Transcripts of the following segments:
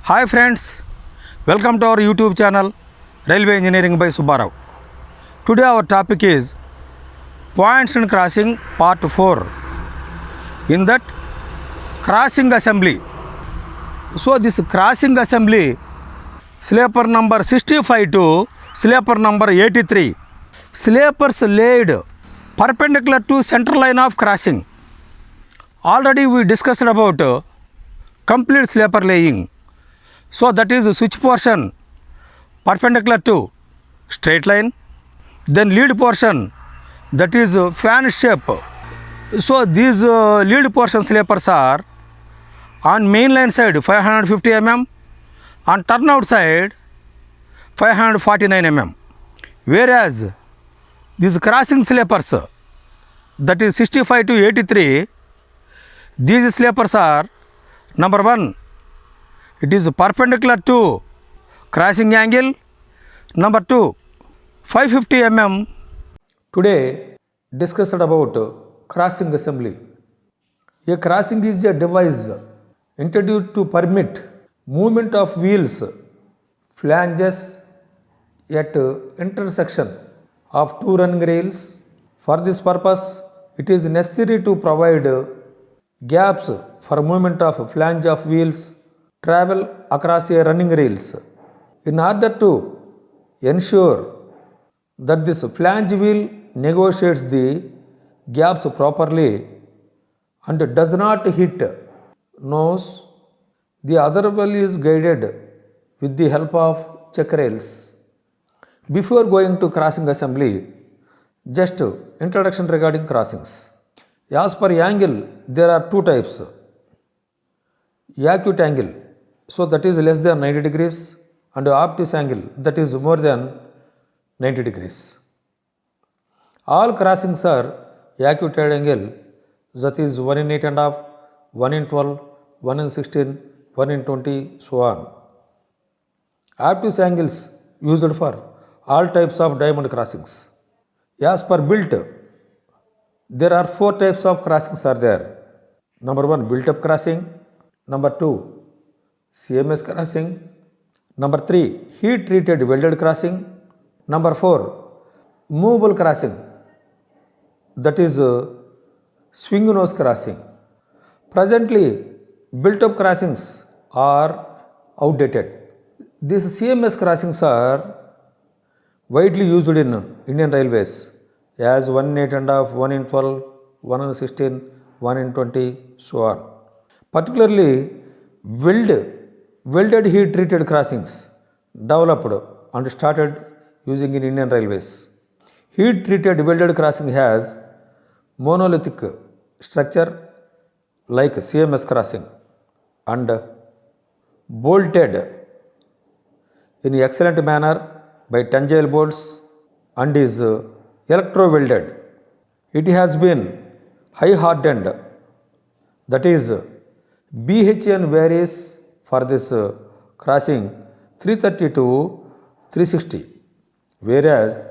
Hi friends, welcome to our YouTube channel Railway Engineering by Subbarao. Today our topic is Points in Crossing Part 4. In that, crossing assembly. So this crossing assembly, sleeper number 65 to sleeper number 83. Sleepers laid perpendicular to center line of crossing. Already we discussed about complete sleeper laying. So that is switch portion perpendicular to straight line, then lead portion, that is fan shape. So these lead portion sleepers are on main line side 550 mm, on turnout side 549 mm, whereas these crossing sleepers, that is 65 to 83, these sleepers are number 1, it is perpendicular to crossing angle, number 2, 550 mm. Today discussed about crossing assembly. A crossing is a device introduced to permit movement of wheels, flanges at intersection of two running rails. For this purpose, it is necessary to provide gaps for movement of flange of wheels travel across a running rails. In order to ensure that this flange wheel negotiates the gaps properly and does not hit nose, the other wheel is guided with the help of check rails. Before going to crossing assembly, just introduction regarding crossings. As per angle, there are two types. Acute angle, so that is less than 90 degrees, and obtuse angle, that is more than 90 degrees. All crossings are acute angle, that is 1 in 8 and half, 1 in 12, 1 in 16, 1 in 20, so on. Obtuse angles used for all types of diamond crossings. As per built, there are 4 types of crossings are there. Number 1, built up crossing. Number 2, CMS crossing. Number 3, heat treated welded crossing. Number 4, movable crossing, that is swing nose crossing. Presently, built up crossings are outdated. These CMS crossings are widely used in Indian Railways as 1 in 8 and half, 1 in 12, 1 in 16, 1 in 20, so on. Particularly, welded heat treated crossings developed and started using in Indian Railways. Heat treated welded crossing has monolithic structure like CMS crossing and bolted in excellent manner by tangile bolts and is electro welded. It has been high hardened, that is BHN varies for this crossing 330 to 360, whereas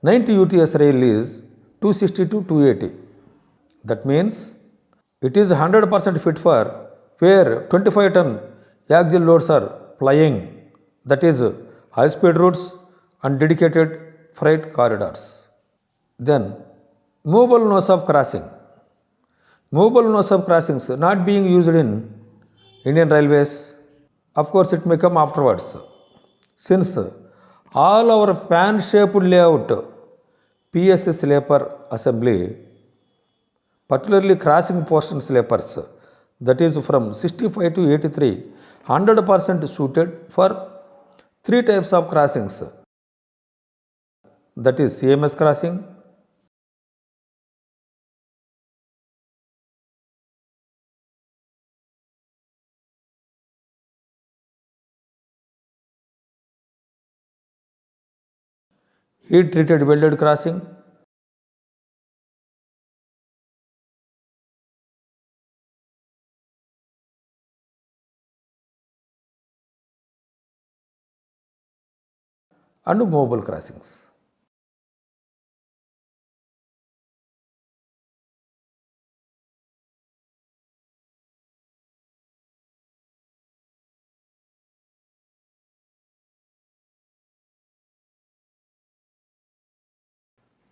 90 UTS rail is 260 to 280. That means it is 100% fit for where 25 ton axial loads are plying, that is high speed routes and dedicated freight corridors. Then movable nose of crossing. Movable nose of crossings not being used in Indian Railways. Of course, it may come afterwards. Since all our fan shaped layout PSS sleeper assembly, particularly crossing portion sleepers, that is from 65 to 83, 100% suited for 3 types of crossings, that is CMS crossing, heat treated welded crossing, and movable crossings.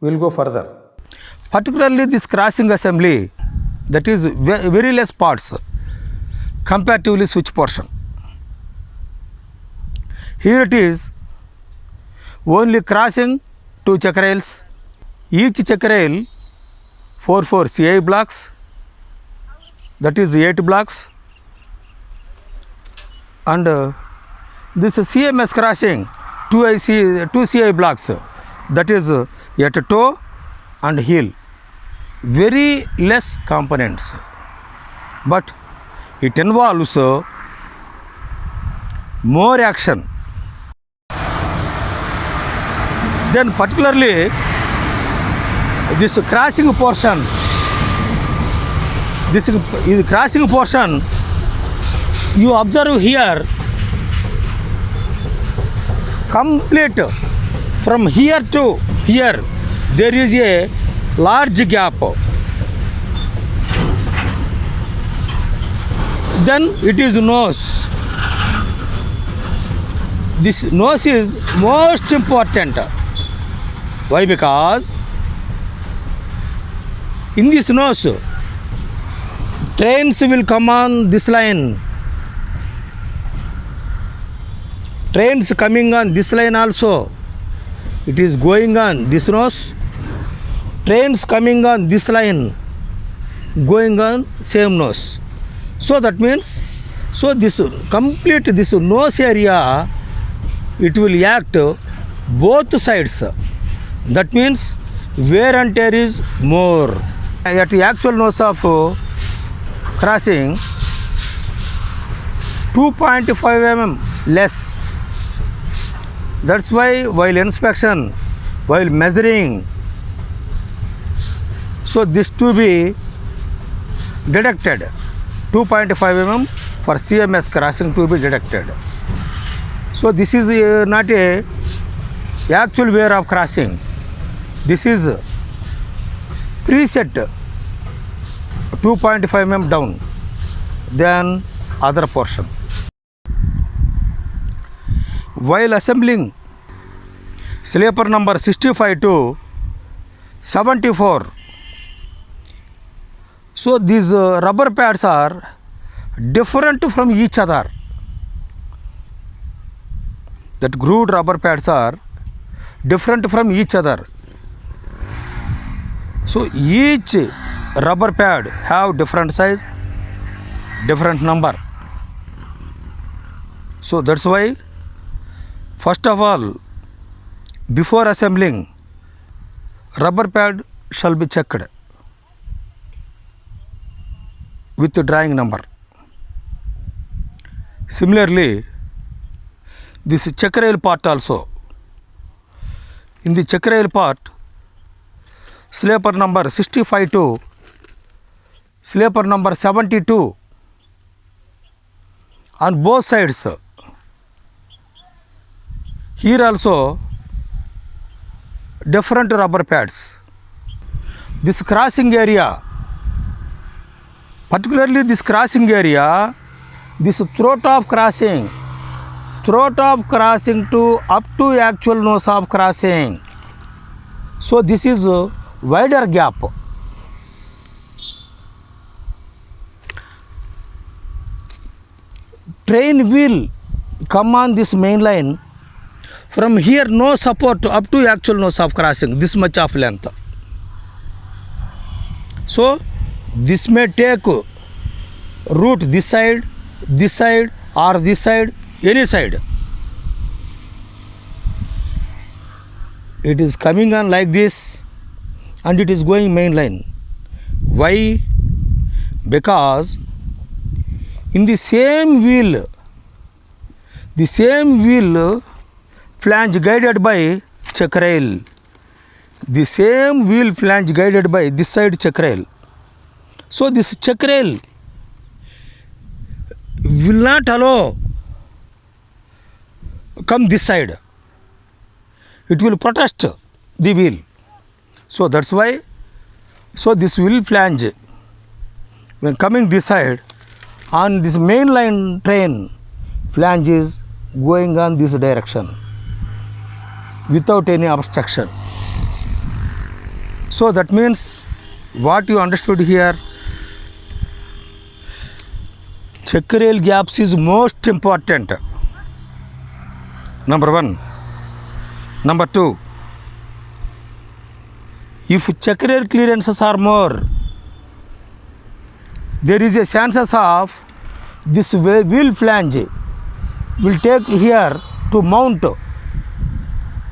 We will go further. Particularly this crossing assembly, that is very less parts comparatively switch portion. Here it is only crossing 2 check rails, each check rail 4 CI blocks, that is 8 blocks, and this CMS crossing 2 CI blocks, that is at toe and heel. Very less components, but it involves more action. Then particularly this crossing portion, this is crossing portion, you observe here complete from here to here there is a large gap. Then it is nose. This nose is most important. Why? Because in this nose trains will come on this line. Trains coming on this line also. It is going on this nose. Trains coming on this line, going on same nose. So that means, so this complete this nose area, it will act both sides. That means wear and tear is more. At the actual nose of crossing 2.5 mm less. That's why while inspection, while measuring, so this to be deducted 2.5 mm for CMS crossing to be deducted. So this is not a actual wear of crossing. This is preset 2.5 mm down than other portion. While assembling sleeper number 65 to 74, so these rubber pads are different from each other. That grooved rubber pads are different from each other. So each rubber pad have different size, different number. So that's why first of all, before assembling, rubber pad shall be checked with the drawing number. Similarly, this check rail part also. In the check rail part, sleeper number 65 to sleeper number 72 on both sides. Here also different rubber pads. This crossing area, particularly this crossing area, this throat of crossing to up to actual nose of crossing. So this is a wider gap. Train will come on this main line. From here no support up to actual nose of crossing, this much of length. So this may take route this side or this side, any side. It is coming on like this and it is going main line. Why? Because in the same wheel flange guided by check rail. The same wheel flange guided by this side check rail. So this check rail will not allow come this side. It will protest the wheel. So that's why, so this wheel flange when coming this side on this main line train, flange is going on this direction without any obstruction. So that means what you understood here, check rail gaps is most important. Number one. Number two, if check rail clearances are more, there is a chances of this wheel flange will take here to mount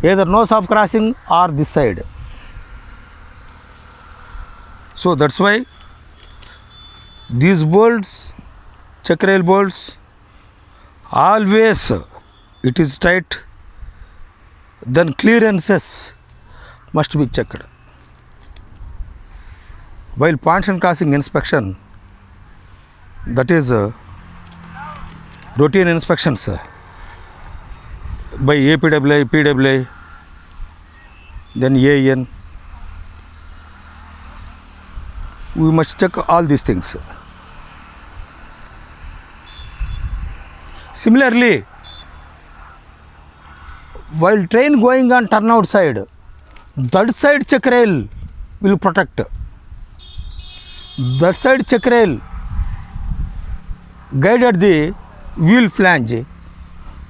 either nose of crossing or this side. So that's why these bolts, check rail bolts, always it is tight, then clearances must be checked. While points and crossing inspection, that is routine inspections by APWA, PWA, then AN. We must check all these things. Similarly, while train going on turnout side, that side check rail will protect. That side check rail guided the wheel flange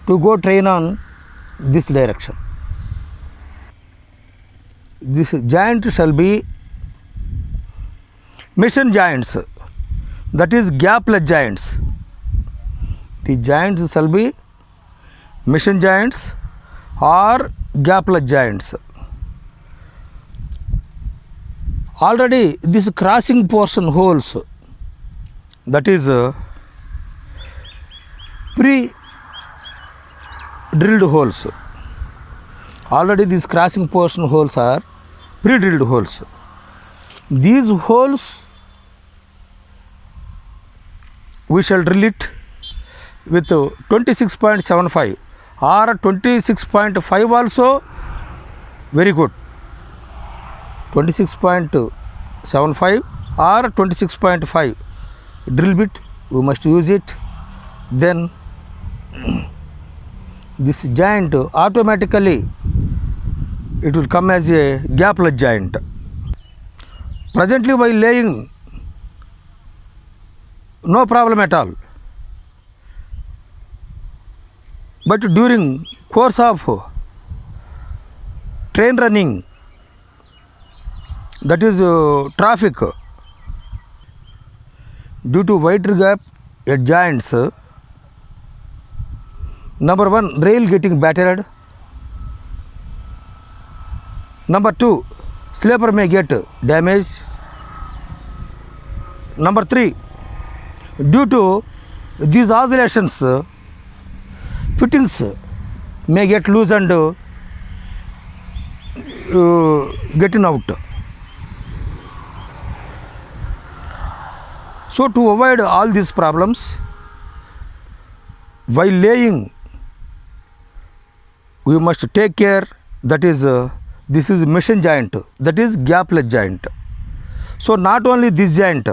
to go train on this direction. This joint shall be mission joints, that is gapless joints. The joints shall be mission joints or gapless joints. Already this crossing portion holes, that is pre-drilled holes. Already these crossing portion holes are pre-drilled holes. These holes we shall drill it with 26.75 or 26.5 also very good. 26.75 or 26.5 drill bit we must use it. Then this joint automatically it will come as a gapless joint. Presently while laying, no problem at all, but during course of train running, that is traffic, due to wider gap at joints, number one, rail getting battered. Number two, sleeper may get damaged. Number three, due to these oscillations, fittings may get loose and getting out. So to avoid all these problems, while laying, we must take care, that is this is mission joint, that is gapless joint. So not only this joint,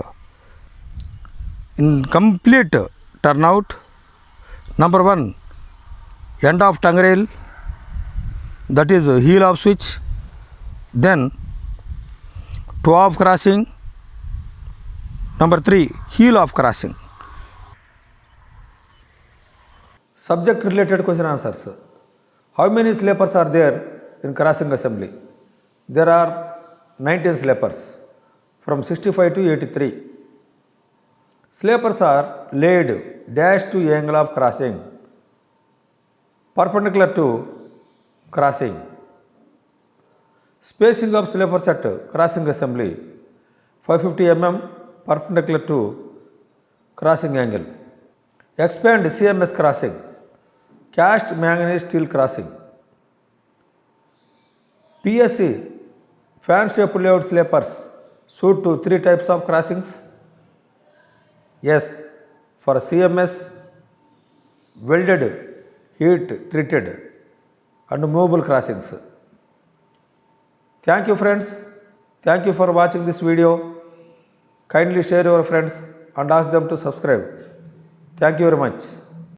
in complete turnout, number one, end of tongue rail, that is heel of switch, then toe of crossing, number three, heel of crossing. Subject related question answers. How many sleepers are there in crossing assembly? There are 19 sleepers from 65 to 83. Sleepers are laid dash to angle of crossing, perpendicular to crossing. Spacing of sleepers at crossing assembly 550 mm perpendicular to crossing angle. Expand CMS crossing, cast manganese steel crossing. PSC fan shaped layout sleepers suit to 3 types of crossings. Yes, for CMS, welded, heat treated and movable crossings. Thank you friends. Thank you for watching this video. Kindly share your friends and ask them to subscribe. Thank you very much.